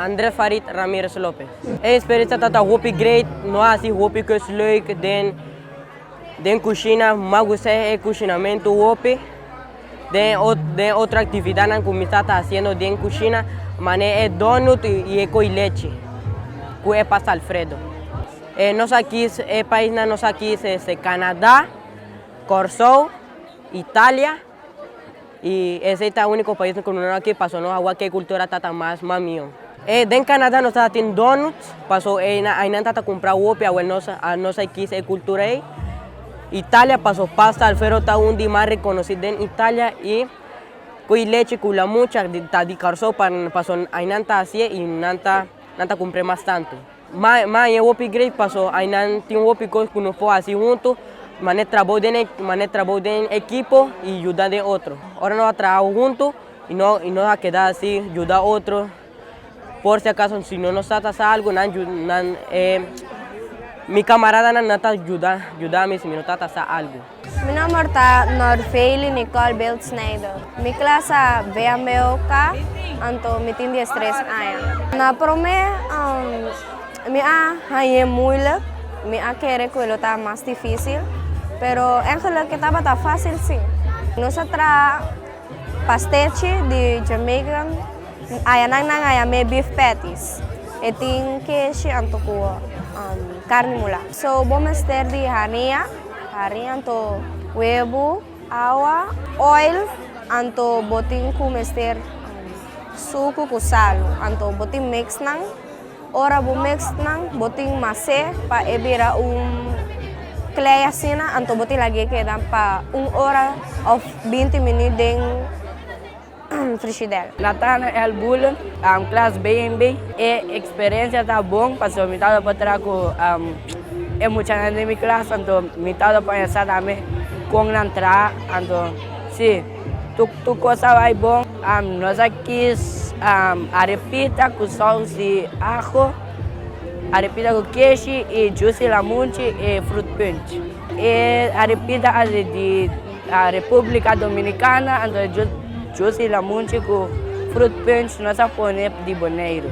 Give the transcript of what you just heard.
André Farid Ramirez Lopez. De experiência tá hopi great, não assim hopi que é leuk, den cozinha, mas você é cozinamento hopi. Den outra atividade que me está fazendo den cozinha, mas é donut e é com leite, que é pasta Alfredo. Nós aqui, é país nós aqui é Canadá, Corsou, Itália. Y ese es el único país que no aquí pasó, no agua que cultura tata más mío. En Canadá no está haciendo donuts, pasó ahí no tata comprar uopi, no sé qué es cultura ahí. Italia pasó pasta Alfredo está un día más reconocido en Italia y con leche con la mucha de carso pasó ahí no está así y no compré más tanto. Mas en uopi great pasó ahí no tiene uopi que no fue así junto. Mané trabajo de equipo y ayuda de otro. Ahora nos trabajamos juntos y no va a quedar así, ayuda a otro. Por si acaso, si no nos pasa algo, mi camarada no está ayuda a mí si no está pasa algo. Mi nombre es Norfeili Nicole Bildsnijder. Mi clase es VMOK, anto mi tiende stress ayan. Na pro me, mi é moeilijk, mi querer que lo está más difícil. Pero eigenlijk estaba tan fácil, sí. Nosotros pasteche de Jamaican, ayame beef patties. E tem queijo anto com carne mula. So, vamos ter de harinha anto huevo, agua, oil, anto botin com mester suco com sal, anto botin mix nang. Ora bo mix nang botin mase pa ebira clay assim, anto boti lagi queda para 1 hora ou 20 minutos em frigideira. Natana El Bulan, classe BNB, e experiência tá bom, passou metade para trás com muita gente na minha classe, então metade para essa também com entrar, então sim, tu coisa vai bom, nós aqui arepita com salsa de ajo, arepita com queijo e juice lamunchi e fruit punch. E arepita de República Dominicana, então juice lamunchi com fruit punch nós põe de boneiro.